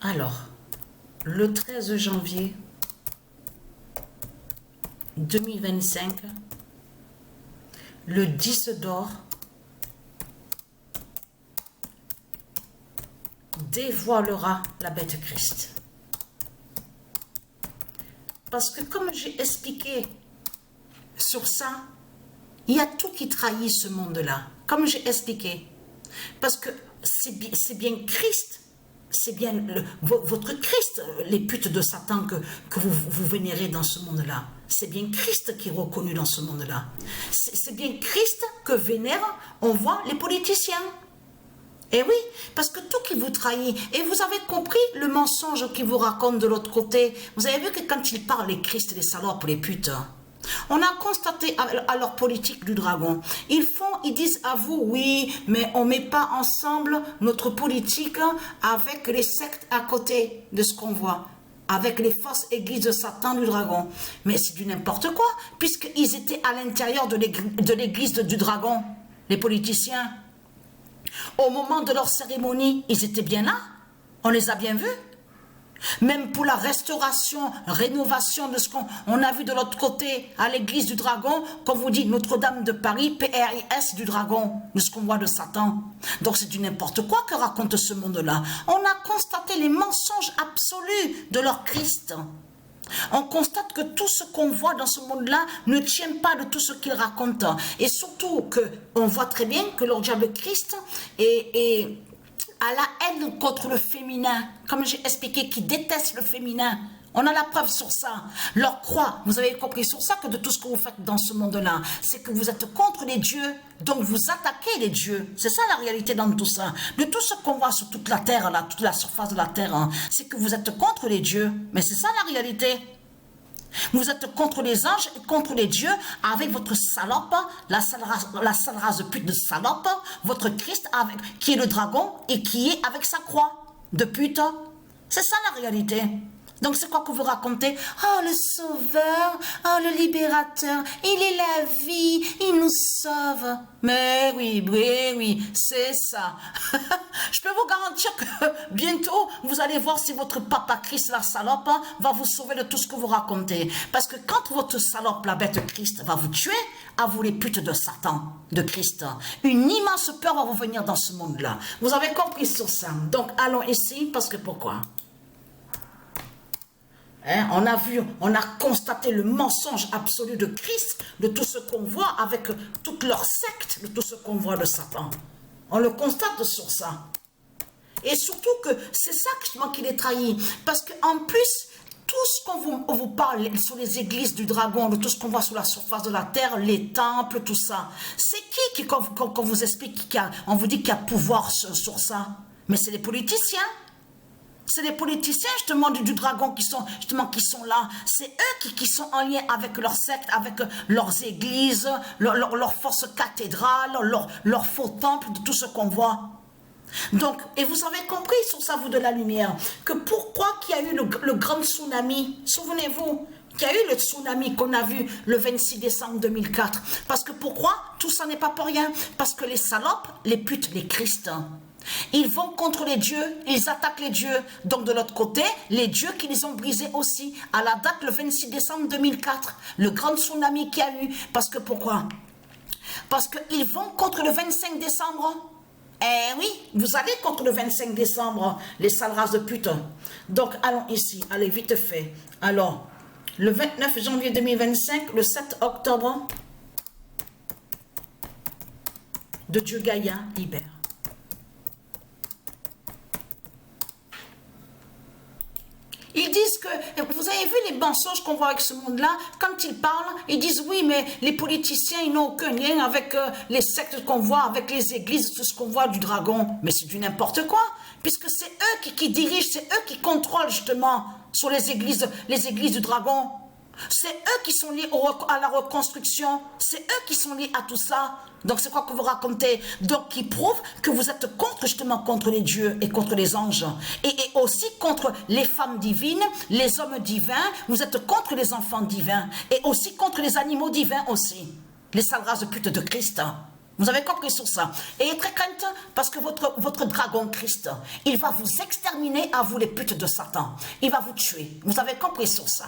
Alors, le 13 janvier 2025, le 10 d'or dévoilera la bête Christ. Parce que comme j'ai expliqué sur ça, il y a tout qui trahit ce monde-là. Comme j'ai expliqué. Parce que c'est bien Christ, c'est bien votre Christ, les putes de Satan que vous vénérez dans ce monde-là. C'est bien Christ qui est reconnu dans ce monde-là. C'est bien Christ que vénèrent, on voit, les politiciens. Et oui, parce que tout qui vous trahit, et vous avez compris le mensonge qu'ils vous racontent de l'autre côté. Vous avez vu que quand ils parlent, les Christ, les salopes, les putes, on a constaté à leur politique du dragon, ils disent à vous, oui, mais on ne met pas ensemble notre politique avec les sectes à côté de ce qu'on voit, avec les fausses églises de Satan du dragon. Mais c'est du n'importe quoi, puisqu'ils étaient à l'intérieur de l'église du dragon, les politiciens. Au moment de leur cérémonie, ils étaient bien là, on les a bien vus. Même pour la restauration, rénovation de ce qu'on a vu de l'autre côté, à l'église du dragon, comme vous dit Notre-Dame de Paris, PRIS du dragon, de ce qu'on voit de Satan. Donc c'est du n'importe quoi que raconte ce monde-là. On a constaté les mensonges absolus de leur Christ. On constate que tout ce qu'on voit dans ce monde-là ne tient pas de tout ce qu'ils racontent. Et surtout qu'on voit très bien que leur diable Christ est à la haine contre le féminin, comme j'ai expliqué, qui déteste le féminin. On a la preuve sur ça. Leur croix, vous avez compris sur ça que de tout ce que vous faites dans ce monde-là, c'est que vous êtes contre les dieux, donc vous attaquez les dieux. C'est ça la réalité dans tout ça. De tout ce qu'on voit sur toute la terre, là, toute la surface de la terre, hein, c'est que vous êtes contre les dieux. Mais c'est ça la réalité. Vous êtes contre les anges et contre les dieux avec votre salope, la sale race de pute de salope, votre Christ qui est le dragon et qui est avec sa croix de pute. C'est ça la réalité. Donc c'est quoi que vous racontez? Oh le sauveur, oh le libérateur, il est la vie, il nous sauve. Mais oui, c'est ça. Je peux vous garantir que bientôt, vous allez voir si votre papa Christ, la salope, va vous sauver de tout ce que vous racontez. Parce que quand votre salope, la bête Christ, va vous tuer, à vous les putes de Satan, de Christ, une immense peur va vous venir dans ce monde-là. Vous avez compris sur ça. Donc allons ici, parce que pourquoi? Hein, on a constaté le mensonge absolu de Christ, de tout ce qu'on voit avec toute leur secte, de tout ce qu'on voit de Satan. On le constate sur ça. Et surtout que c'est ça justement qui les trahit. Parce qu'en plus, tout ce qu'on vous parle sur les églises du dragon, de tout ce qu'on voit sur la surface de la terre, les temples, tout ça, c'est qui qu'on vous explique, on vous dit qu'il y a pouvoir sur ça? Mais c'est les politiciens. C'est les politiciens justement du dragon qui sont là. C'est eux qui sont en lien avec leur secte, avec leurs églises, leurs fausses cathédrales, leurs faux temples, de tout ce qu'on voit. Donc, et vous avez compris sur ça, vous de la lumière, que pourquoi qu'il y a eu le grand tsunami, souvenez-vous, qu'il y a eu le tsunami qu'on a vu le 26 décembre 2004. Parce que pourquoi? Tout ça n'est pas pour rien. Parce que les salopes, les putes, les Christ, ils vont contre les dieux, ils attaquent les dieux. Donc de l'autre côté, les dieux qui les ont brisés aussi. À la date, le 26 décembre 2004, le grand tsunami qu'il y a eu. Parce que pourquoi? Parce qu'ils vont contre le 25 décembre. Eh oui, vous allez contre le 25 décembre, les sales races de pute. Donc allons ici, allez vite fait. Alors, le 29 janvier 2025, le 7 octobre, de Dieu Gaïa libère. Ils disent que, vous avez vu les mensonges qu'on voit avec ce monde-là, quand ils parlent, ils disent oui, mais les politiciens, ils n'ont aucun lien avec les sectes qu'on voit, avec les églises, tout ce qu'on voit du dragon. Mais c'est du n'importe quoi, puisque c'est eux qui dirigent, c'est eux qui contrôlent justement sur les églises du dragon. C'est eux qui sont liés à la reconstruction, c'est eux qui sont liés à tout ça. Donc c'est quoi que vous racontez? Donc qui prouve que vous êtes justement contre les dieux et contre les anges. Et aussi contre les femmes divines, les hommes divins, vous êtes contre les enfants divins. Et aussi contre les animaux divins aussi. Les sales races de pute de Christ. Vous avez compris sur ça. Ayez très crainte parce que votre dragon Christ, il va vous exterminer à vous les putes de Satan. Il va vous tuer. Vous avez compris sur ça.